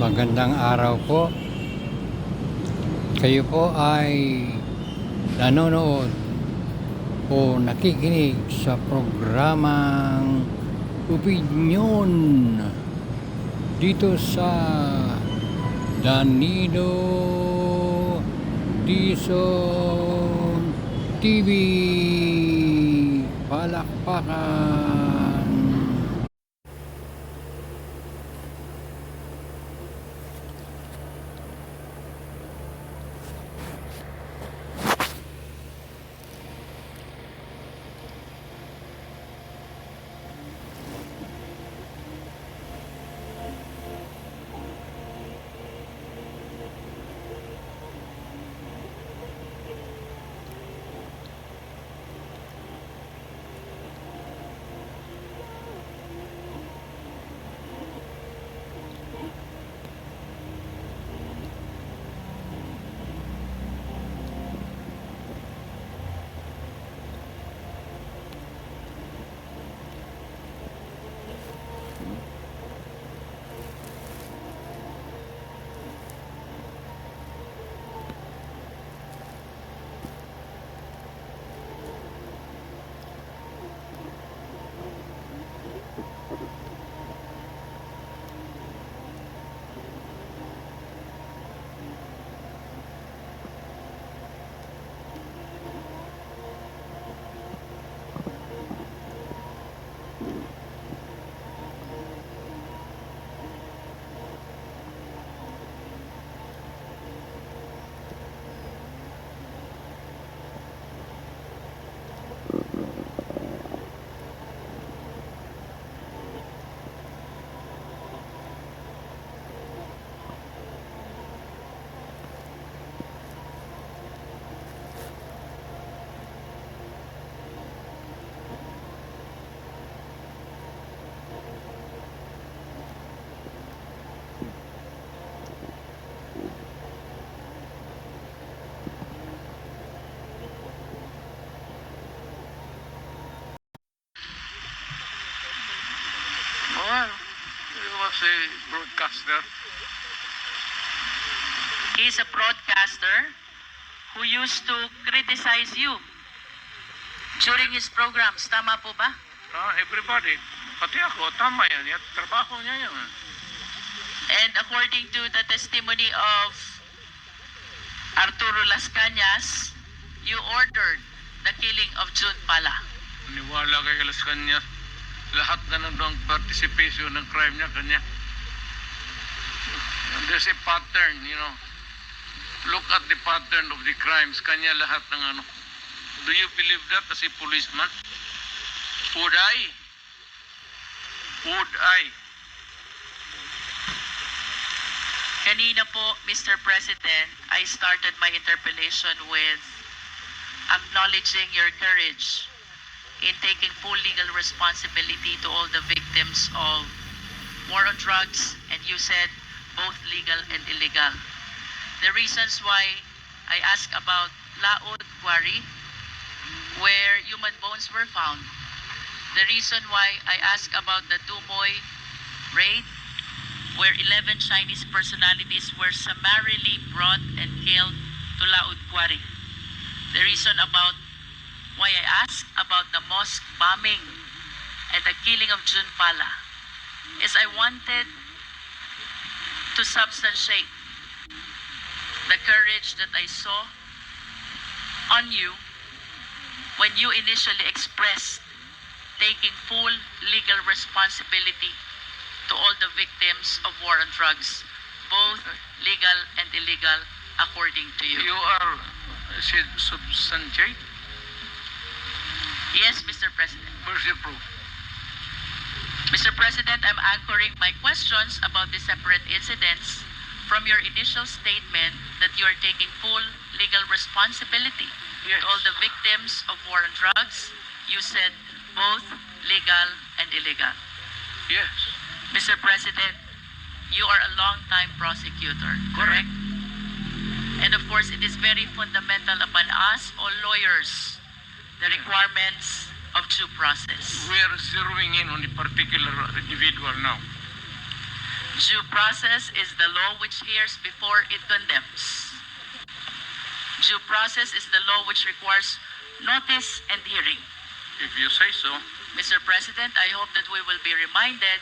Magandang araw po. Kayo po ay nanonood o nakikinig sa programang Opinyon dito sa Danido Dizon TV. Palakpakan. Well, he was a broadcaster. He's a broadcaster who used to criticize you during his programs. Tama po ba? Everybody. Pati ako, tama yan. Yan, trabaho niya yan. And according to the testimony of Arturo Las Cañas, you ordered the killing of June Pala. Niwala kay Las Cañas. Lahat na ng participation ng crime niya, kanya. And there's a pattern, you know. Look at the pattern of the crimes. Kanya lahat ng ano. Do you believe that as a policeman? Would I? Would I? Kanina po, Mr. President, I started my interpellation with acknowledging your courage in taking full legal responsibility to all the victims of war on drugs, and you said both legal and illegal. The reasons why I asked about Laod Quarry, where human bones were found. The reason why I asked about the Dumoy raid, where 11 Chinese personalities were summarily brought and killed to Laod Quarry. The reason about why I asked about the mosque bombing and the killing of June Pala is I wanted to substantiate the courage that I saw on you when you initially expressed taking full legal responsibility to all the victims of war on drugs, both legal and illegal, according to you. You are substantiate? Yes, Mr. President. Where's the proof? Mr. President, I'm anchoring my questions about the separate incidents from your initial statement that you are taking full legal responsibility Yes. to all the victims of war on drugs. You said both legal and illegal. Yes. Mr. President, you are a long-time prosecutor, correct? And of course, it is very fundamental upon us, all lawyers, the requirements of due process. We are zeroing in on a particular individual now. Due process is the law which hears before it condemns. Due process is the law which requires notice and hearing. If you say so. Mr. President, I hope that we will be reminded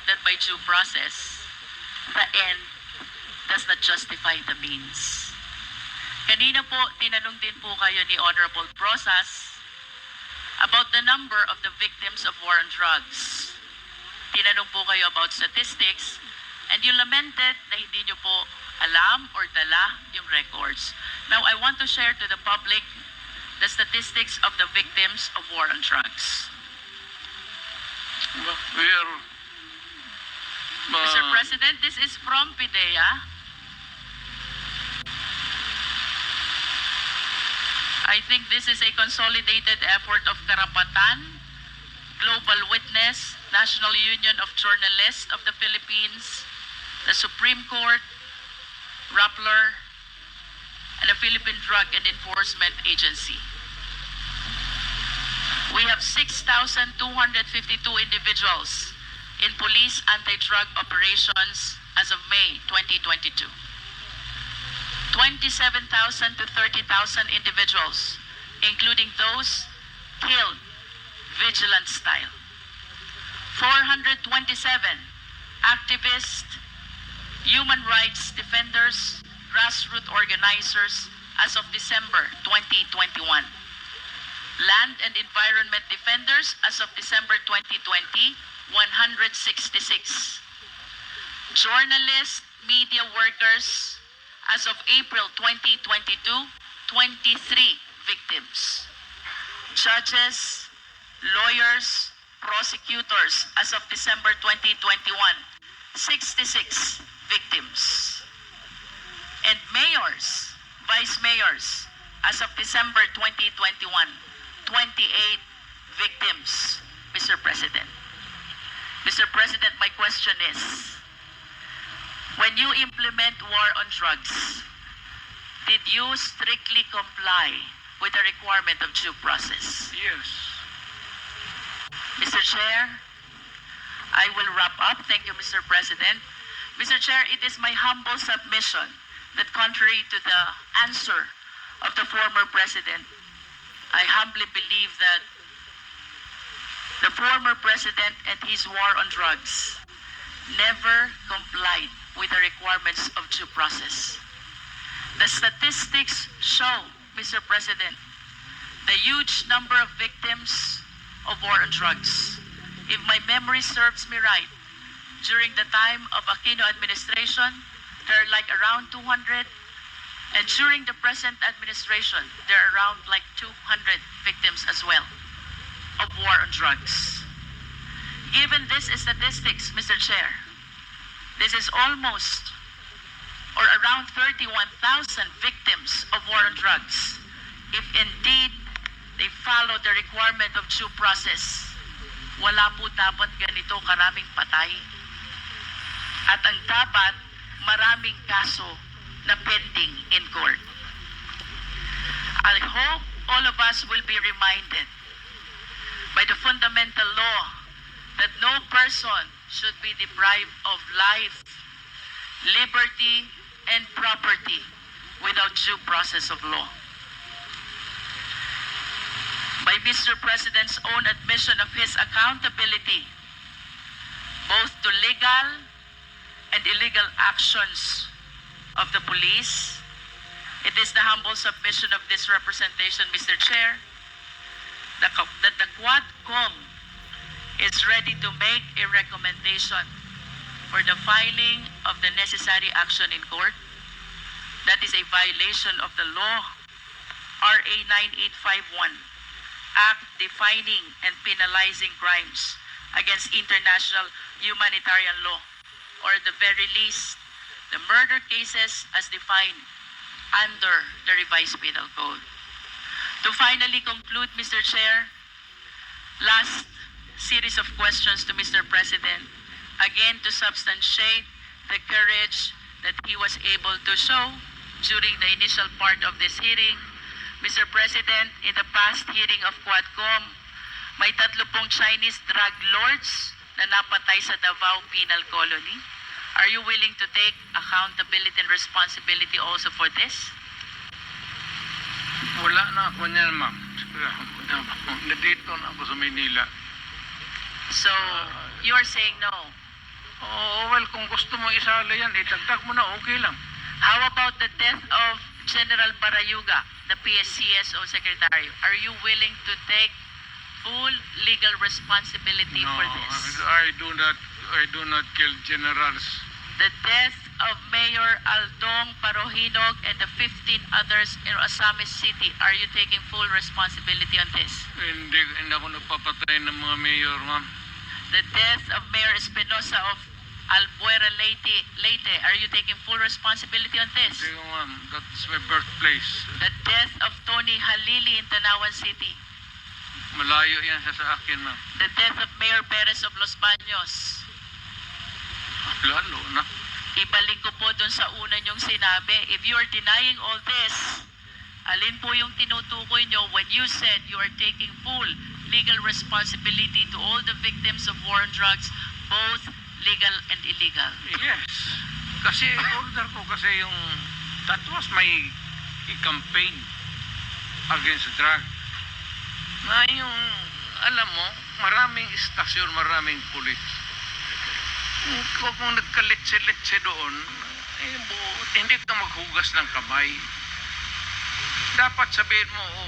that by due process, the end does not justify the means. Kanina po, tinanong din po kayo ni Honorable Brosas about the number of the victims of war on drugs. Tinanong po kayo about statistics, and you lamented na hindi nyo po alam or dala yung records. Now, I want to share to the public the statistics of the victims of war on drugs. We are... Mr. President, this is from PIDEA. I think this is a consolidated effort of Karapatan, Global Witness, National Union of Journalists of the Philippines, the Supreme Court, Rappler, and the Philippine Drug and Enforcement Agency. We have 6,252 individuals in police anti-drug operations as of May 2022. 27,000 to 30,000 individuals, including those killed vigilant style. 427 activists, human rights defenders, grassroots organizers as of December 2021. Land and environment defenders as of December 2020, 166. Journalists, media workers, as of April 2022, 23 victims. Judges, lawyers, prosecutors, as of December 2021, 66 victims. And mayors, vice mayors, as of December 2021, 28 victims, Mr. President. Mr. President, my question is, when you implement war on drugs, did you strictly comply with the requirement of due process? Yes. Mr. Chair, I will wrap up. Thank you, Mr. President. Mr. Chair, it is my humble submission that contrary to the answer of the former President, I humbly believe that the former President and his war on drugs never complied with the requirements of due process. The statistics show, Mr. President, the huge number of victims of war on drugs. If my memory serves me right, during the time of Aquino administration, there are like around 200, and during the present administration, there are around like 200 victims as well of war on drugs. Given these statistics, Mr. Chair, this is almost or around 31,000 victims of war on drugs. If indeed they follow the requirement of due process, wala po dapat ganito karaming patay. At ang dapat, maraming kaso na pending in court. I hope all of us will be reminded by the fundamental law that no person should be deprived of life, liberty, and property without due process of law. By Mr. President's own admission of his accountability, both to legal and illegal actions of the police, it is the humble submission of this representation, Mr. Chair, that the Quadcom is ready to make a recommendation for the filing of the necessary action in court. That is a violation of the law, RA 9851, Act defining and penalizing crimes against international humanitarian law, or at the very least, the murder cases as defined under the revised penal code. To finally conclude, Mr. Chair, last series of questions to Mr. President, again to substantiate the courage that he was able to show during the initial part of this hearing. Mr. President, in the past hearing of Quadcom, may 30 Chinese drug lords na napatay sa Davao Penal Colony. Are you willing to take accountability and responsibility also for this? Wala na ako niyan, ma'am. Nandito na ako sa Maynila. So, you are saying no. Oh, well, kung gusto mo isali yan, itagdag mo na, okay lang. How about the death of General Barayuga, the PSCSO Secretary? Are you willing to take full legal responsibility for this? I do not kill generals. The death of Mayor Aldong Parohinog and the 15 others in Osamis City, are you taking full responsibility on this? Hindi ako napapatay ng mga mayor, ma'am. The death of Mayor Espinosa of Albuera Leyte, are you taking full responsibility on this? Hindi, ma'am. That's my birthplace. The death of Tony Halili in Tanawan City. Malayo yan sa akin, ma'am. The death of Mayor Perez of Los Baños. Lalo na. Ibalik ko po dun sa una niyong sinabi. If you are denying all this, alin po yung tinutukoy niyo when you said you are taking full legal responsibility to all the victims of war on drugs, both legal and illegal? Yes. Kasi order ko kasi yung that was my campaign against drug. Na yung alam mo, maraming istasyon, maraming pulis. Kung nagkaletse-letse doon, hindi ka maghugas ng kamay. Dapat sabihin mo,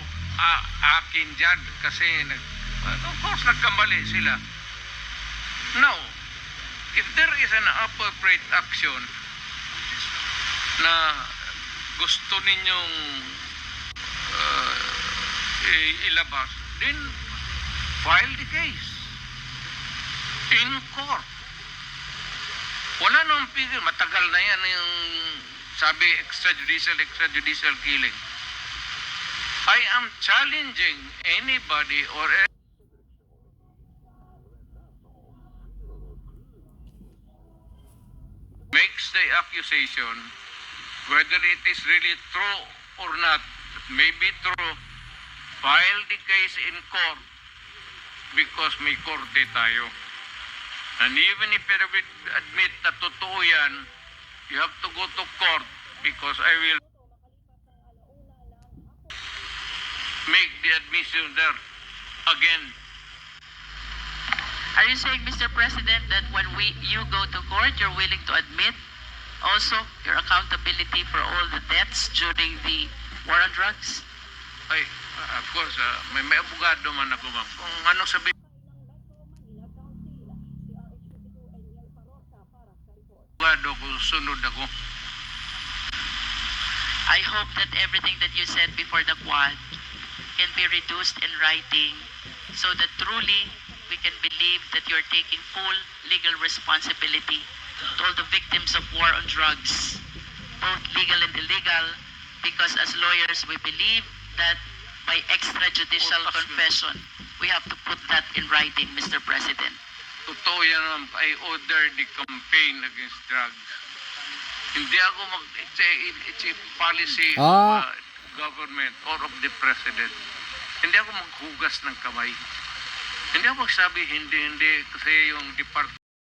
akin dyan kasi of course nagkamali sila. Now, if there is an appropriate action na gusto ninyong ilabas, then file the case in court. Wala nang pigil, matagal na yan yung sabi extrajudicial killing. I am challenging anybody or makes the accusation, whether it is really true or not, it may be true, file the case in court because may korte tayo. And even if you admit na totoo yan, you have to go to court because I will make the admission there again. Are you saying, Mr. President, that when you go to court, you're willing to admit also your accountability for all the deaths during the war on drugs? Ay, of course, may abogado man ako, ma'am. Kung ano sabihin, abogado ko, sunod ako. I hope that everything that you said before the quad can be reduced in writing so that truly we can believe that you're taking full legal responsibility to all the victims of war on drugs, both legal and illegal, because as lawyers we believe that by extrajudicial confession, we have to put that in writing, Mr. President. Totoo yan, ma'am. I order the campaign against drugs. Hindi ako it's a policy of government or of the president. Hindi ako maghugas ng kamay. Hindi ako magsabi hindi kasi yung department